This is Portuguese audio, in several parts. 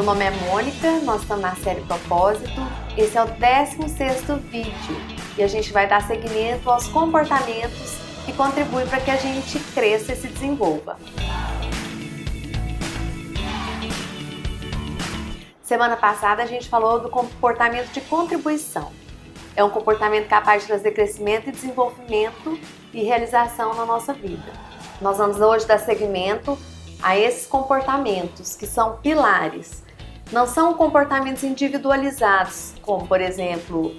nome é Mônica, nós estamos na série Propósito. Esse é o 16º vídeo e a gente vai dar seguimento aos comportamentos que contribuem para que a gente cresça e se desenvolva. Semana passada a gente falou do comportamento de contribuição. É um comportamento capaz de trazer crescimento e desenvolvimento e realização na nossa vida. Nós vamos hoje dar seguimento a esses comportamentos que são pilares. Não são comportamentos individualizados, como por exemplo,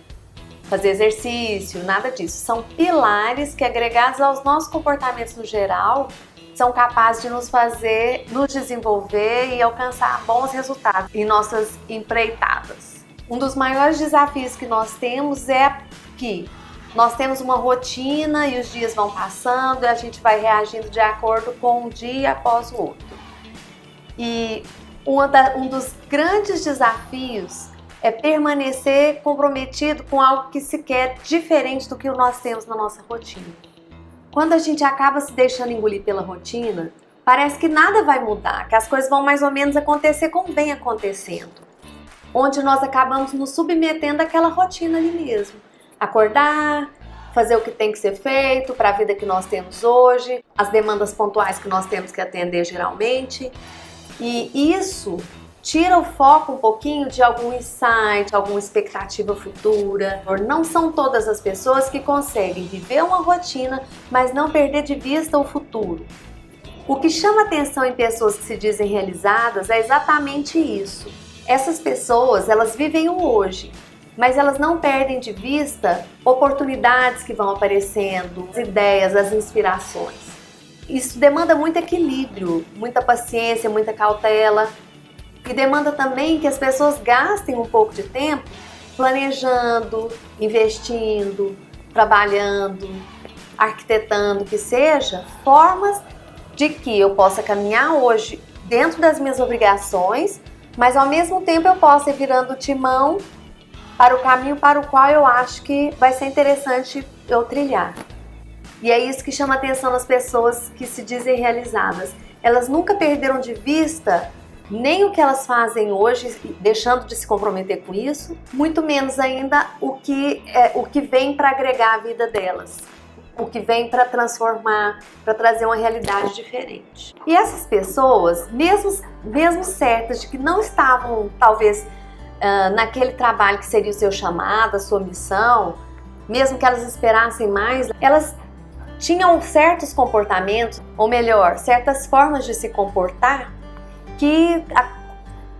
fazer exercício, nada disso. São pilares que, agregados aos nossos comportamentos no geral, são capazes de nos fazer nos desenvolver e alcançar bons resultados em nossas empreitadas. Um dos maiores desafios que nós temos é que nós temos uma rotina e os dias vão passando e a gente vai reagindo de acordo com um dia após o outro. E um dos grandes desafios é permanecer comprometido com algo que se quer diferente do que nós temos na nossa rotina. Quando a gente acaba se deixando engolir pela rotina, parece que nada vai mudar, que as coisas vão mais ou menos acontecer como vem acontecendo. Onde nós acabamos nos submetendo àquela rotina ali mesmo. Acordar, fazer o que tem que ser feito para a vida que nós temos hoje, as demandas pontuais que nós temos que atender geralmente. E isso tira o foco um pouquinho de algum insight, alguma expectativa futura. Não são todas as pessoas que conseguem viver uma rotina, mas não perder de vista o futuro. O que chama atenção em pessoas que se dizem realizadas é exatamente isso. Essas pessoas, elas vivem o hoje, mas elas não perdem de vista oportunidades que vão aparecendo, as ideias, as inspirações. Isso demanda muito equilíbrio, muita paciência, muita cautela e demanda também que as pessoas gastem um pouco de tempo planejando, investindo, trabalhando, arquitetando, que seja, formas de que eu possa caminhar hoje dentro das minhas obrigações, mas ao mesmo tempo eu possa ir virando o timão para o caminho para o qual eu acho que vai ser interessante eu trilhar. E é isso que chama a atenção nas pessoas que se dizem realizadas. Elas nunca perderam de vista nem o que elas fazem hoje, deixando de se comprometer com isso, muito menos ainda o que vem para agregar a vida delas, o que vem para transformar, para trazer uma realidade diferente. E essas pessoas, mesmo certas de que não estavam, talvez, naquele trabalho que seria o seu chamado, a sua missão, mesmo que elas esperassem mais, elas tinham certos comportamentos, ou melhor, certas formas de se comportar que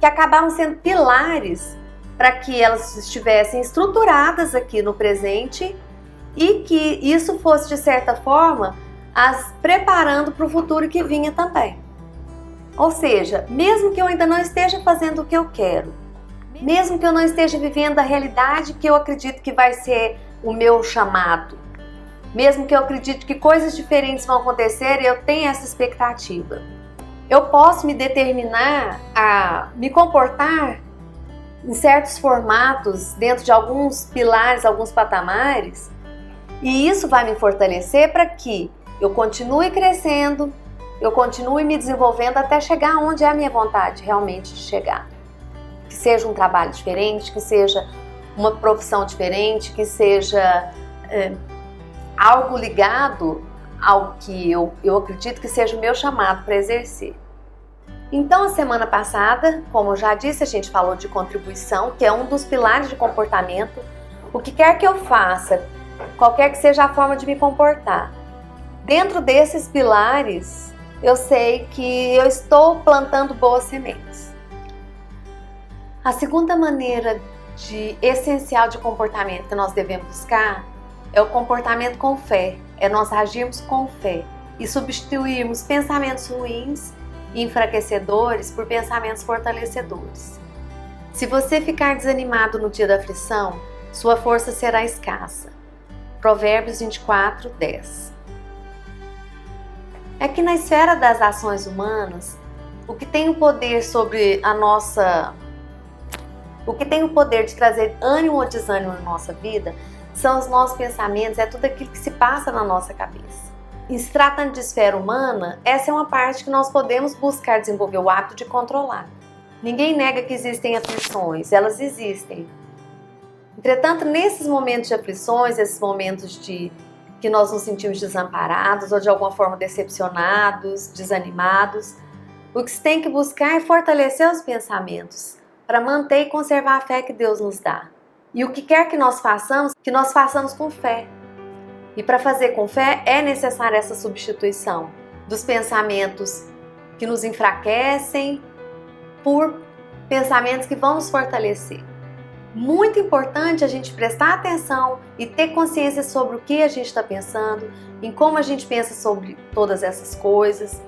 acabaram sendo pilares para que elas estivessem estruturadas aqui no presente e que isso fosse, de certa forma, as preparando para o futuro que vinha também. Ou seja, mesmo que eu ainda não esteja fazendo o que eu quero, mesmo que eu não esteja vivendo a realidade que eu acredito que vai ser o meu chamado, mesmo que eu acredite que coisas diferentes vão acontecer e eu tenho essa expectativa, eu posso me determinar a me comportar em certos formatos, dentro de alguns pilares, alguns patamares, e isso vai me fortalecer para que eu continue crescendo, eu continue me desenvolvendo até chegar onde é a minha vontade realmente de chegar. Que seja um trabalho diferente, que seja uma profissão diferente, que seja algo ligado ao que eu acredito que seja o meu chamado para exercer. Então, a semana passada, como eu já disse, a gente falou de contribuição, que é um dos pilares de comportamento. O que quer que eu faça, qualquer que seja a forma de me comportar, dentro desses pilares, eu sei que eu estou plantando boas sementes. A segunda maneira essencial de comportamento que nós devemos buscar é o comportamento com fé, é nós agirmos com fé e substituirmos pensamentos ruins e enfraquecedores por pensamentos fortalecedores. Se você ficar desanimado no dia da aflição, sua força será escassa. Provérbios 24, 10. É que na esfera das ações humanas, o que tem o poder sobre o que tem o poder de trazer ânimo ou desânimo na nossa vida são os nossos pensamentos, é tudo aquilo que se passa na nossa cabeça. E se tratando de esfera humana, essa é uma parte que nós podemos buscar desenvolver o hábito de controlar. Ninguém nega que existem aflições, elas existem. Entretanto, nesses momentos de aflições, esses momentos de que nós nos sentimos desamparados ou de alguma forma decepcionados, desanimados, o que se tem que buscar é fortalecer os pensamentos para manter e conservar a fé que Deus nos dá. E o que quer que nós façamos com fé. E para fazer com fé é necessária essa substituição dos pensamentos que nos enfraquecem por pensamentos que vão nos fortalecer. Muito importante a gente prestar atenção e ter consciência sobre o que a gente está pensando, em como a gente pensa sobre todas essas coisas,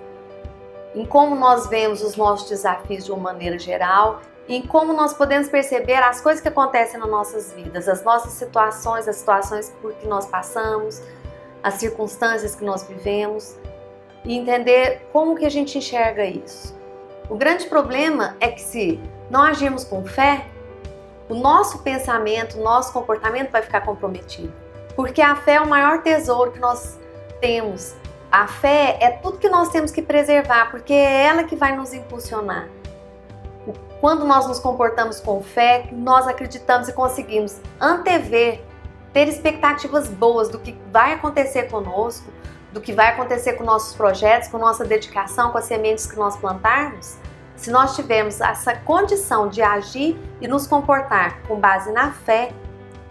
em como nós vemos os nossos desafios de uma maneira geral, e em como nós podemos perceber as coisas que acontecem nas nossas vidas, as nossas situações, as situações por que nós passamos, as circunstâncias que nós vivemos, e entender como que a gente enxerga isso. O grande problema é que se não agirmos com fé, o nosso pensamento, o nosso comportamento vai ficar comprometido. Porque a fé é o maior tesouro que nós temos. A fé é tudo que nós temos que preservar, porque é ela que vai nos impulsionar. Quando nós nos comportamos com fé, nós acreditamos e conseguimos antever, ter expectativas boas do que vai acontecer conosco, do que vai acontecer com nossos projetos, com nossa dedicação, com as sementes que nós plantarmos. Se nós tivermos essa condição de agir e nos comportar com base na fé,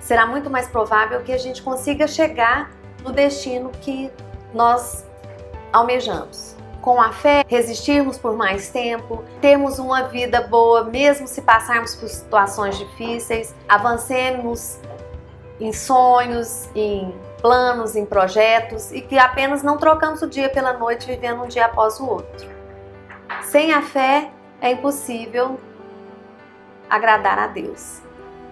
será muito mais provável que a gente consiga chegar no destino que nós almejamos. Com a fé, resistirmos por mais tempo, termos uma vida boa, mesmo se passarmos por situações difíceis, avancemos em sonhos, em planos, em projetos e que apenas não trocamos o dia pela noite vivendo um dia após o outro. Sem a fé, é impossível agradar a Deus.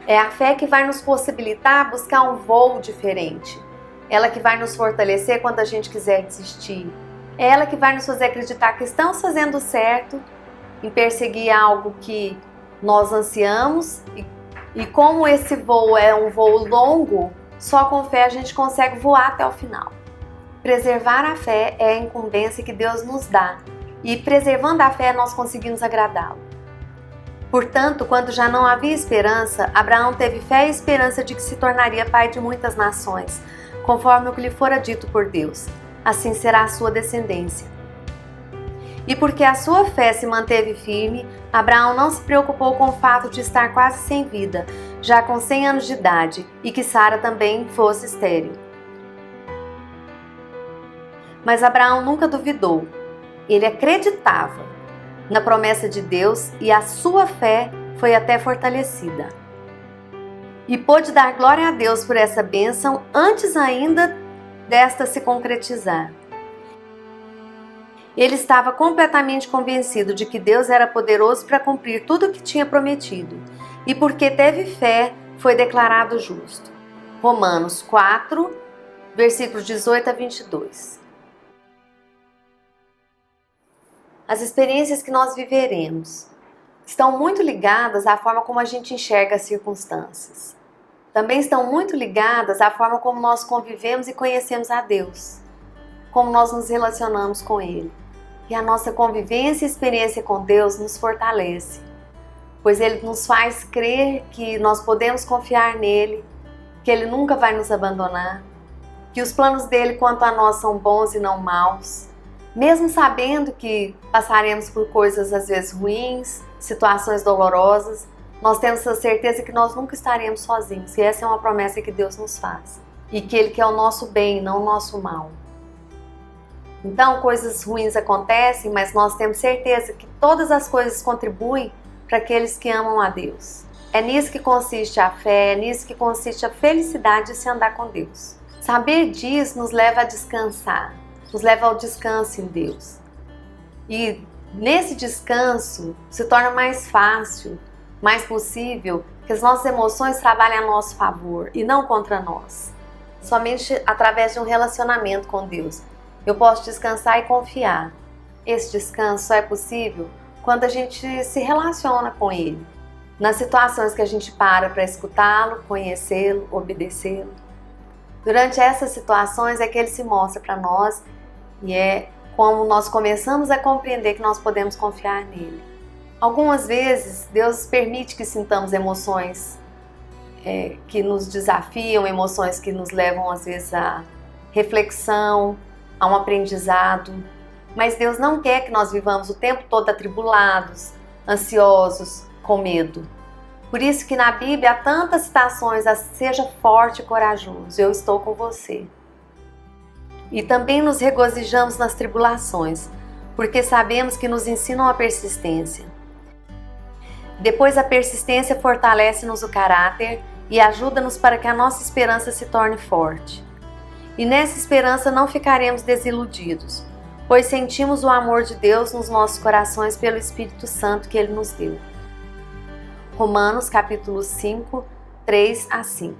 É a fé que vai nos possibilitar buscar um voo diferente. Ela que vai nos fortalecer quando a gente quiser desistir. É ela que vai nos fazer acreditar que estamos fazendo certo em perseguir algo que nós ansiamos. E como esse voo é um voo longo, só com fé a gente consegue voar até o final. Preservar a fé é a incumbência que Deus nos dá. E preservando a fé, nós conseguimos agradá-lo. Portanto, quando já não havia esperança, Abraão teve fé e esperança de que se tornaria pai de muitas nações, conforme o que lhe fora dito por Deus. Assim será a sua descendência. E porque a sua fé se manteve firme, Abraão não se preocupou com o fato de estar quase sem vida, já com 100 anos de idade, e que Sara também fosse estéril. Mas Abraão nunca duvidou. Ele acreditava na promessa de Deus e a sua fé foi até fortalecida. E pôde dar glória a Deus por essa bênção antes ainda desta se concretizar. Ele estava completamente convencido de que Deus era poderoso para cumprir tudo o que tinha prometido. E porque teve fé, foi declarado justo. Romanos 4, versículos 18 a 22. As experiências que nós viveremos estão muito ligadas à forma como a gente enxerga as circunstâncias. Também estão muito ligadas à forma como nós convivemos e conhecemos a Deus, como nós nos relacionamos com Ele. E a nossa convivência e experiência com Deus nos fortalece, pois Ele nos faz crer que nós podemos confiar nele, que Ele nunca vai nos abandonar, que os planos dele quanto a nós são bons e não maus. Mesmo sabendo que passaremos por coisas às vezes ruins, situações dolorosas, nós temos a certeza que nós nunca estaremos sozinhos. E essa é uma promessa que Deus nos faz. E que Ele quer o nosso bem, não o nosso mal. Então, coisas ruins acontecem, mas nós temos certeza que todas as coisas contribuem para aqueles que amam a Deus. É nisso que consiste a fé, é nisso que consiste a felicidade de se andar com Deus. Saber disso nos leva a descansar. Nos leva ao descanso em Deus. E nesse descanso se torna mais fácil, mais possível que as nossas emoções trabalhem a nosso favor e não contra nós. Somente através de um relacionamento com Deus eu posso descansar e confiar. Esse descanso só é possível quando a gente se relaciona com Ele. Nas situações que a gente para escutá-lo, conhecê-lo, obedecê-lo. Durante essas situações é que Ele se mostra para nós. E é como nós começamos a compreender que nós podemos confiar nele. Algumas vezes, Deus permite que sintamos emoções que nos desafiam, emoções que nos levam, às vezes, a reflexão, a um aprendizado. Mas Deus não quer que nós vivamos o tempo todo atribulados, ansiosos, com medo. Por isso que na Bíblia há tantas citações a seja forte e corajoso, eu estou com você. E também nos regozijamos nas tribulações, porque sabemos que nos ensinam a persistência. Depois a persistência fortalece-nos o caráter e ajuda-nos para que a nossa esperança se torne forte. E nessa esperança não ficaremos desiludidos, pois sentimos o amor de Deus nos nossos corações pelo Espírito Santo que Ele nos deu. Romanos capítulo 5, 3 a 5.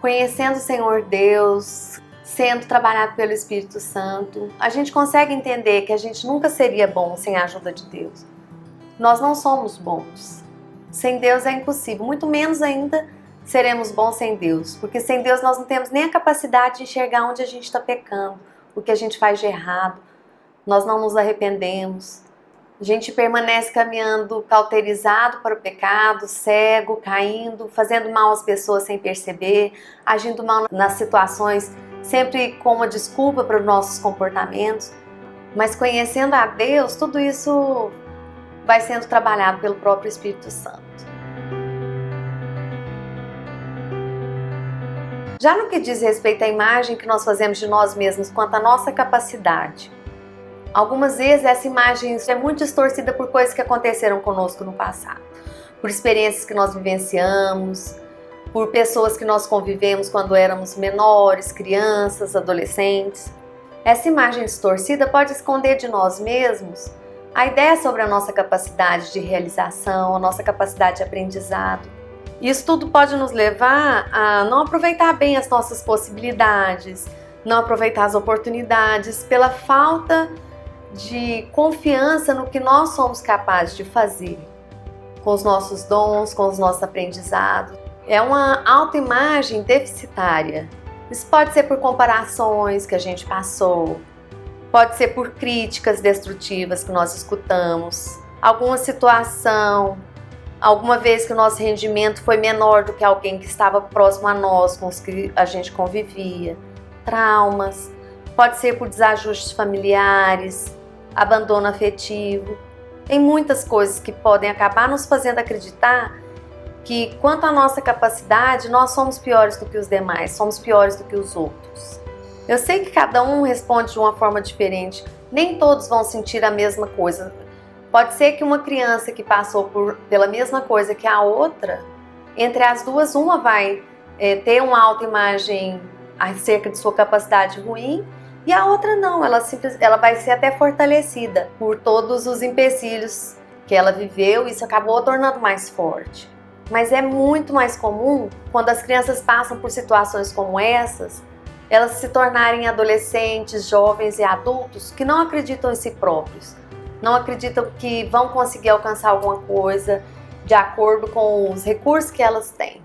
Conhecendo o Senhor Deus, sendo trabalhado pelo Espírito Santo, a gente consegue entender que a gente nunca seria bom sem a ajuda de Deus. Nós não somos bons. Sem Deus é impossível, muito menos ainda seremos bons sem Deus, porque sem Deus nós não temos nem a capacidade de enxergar onde a gente está pecando, o que a gente faz de errado, nós não nos arrependemos. A gente permanece caminhando cauterizado para o pecado, cego, caindo, fazendo mal às pessoas sem perceber, agindo mal nas situações, sempre com uma desculpa para os nossos comportamentos. Mas conhecendo a Deus, tudo isso vai sendo trabalhado pelo próprio Espírito Santo. Já no que diz respeito à imagem que nós fazemos de nós mesmos quanto à nossa capacidade, algumas vezes essa imagem é muito distorcida por coisas que aconteceram conosco no passado, por experiências que nós vivenciamos, por pessoas que nós convivemos quando éramos menores, crianças, adolescentes. Essa imagem distorcida pode esconder de nós mesmos a ideia sobre a nossa capacidade de realização, a nossa capacidade de aprendizado. Isso tudo pode nos levar a não aproveitar bem as nossas possibilidades, não aproveitar as oportunidades pela falta de confiança no que nós somos capazes de fazer, com os nossos dons, com os nossos aprendizados. É uma autoimagem deficitária. Isso pode ser por comparações que a gente passou, pode ser por críticas destrutivas que nós escutamos, alguma situação, alguma vez que o nosso rendimento foi menor do que alguém que estava próximo a nós, com os que a gente convivia, traumas, pode ser por desajustes familiares, abandono afetivo. Tem muitas coisas que podem acabar nos fazendo acreditar que, quanto à nossa capacidade, nós somos piores do que os demais, somos piores do que os outros. Eu sei que cada um responde de uma forma diferente, nem todos vão sentir a mesma coisa. Pode ser que uma criança que passou pela mesma coisa que a outra, entre as duas, uma vai ter uma autoimagem acerca de sua capacidade ruim, e a outra não, ela vai ser até fortalecida por todos os empecilhos que ela viveu, e isso acabou a tornando mais forte. Mas é muito mais comum, quando as crianças passam por situações como essas, elas se tornarem adolescentes, jovens e adultos que não acreditam em si próprios, não acreditam que vão conseguir alcançar alguma coisa de acordo com os recursos que elas têm.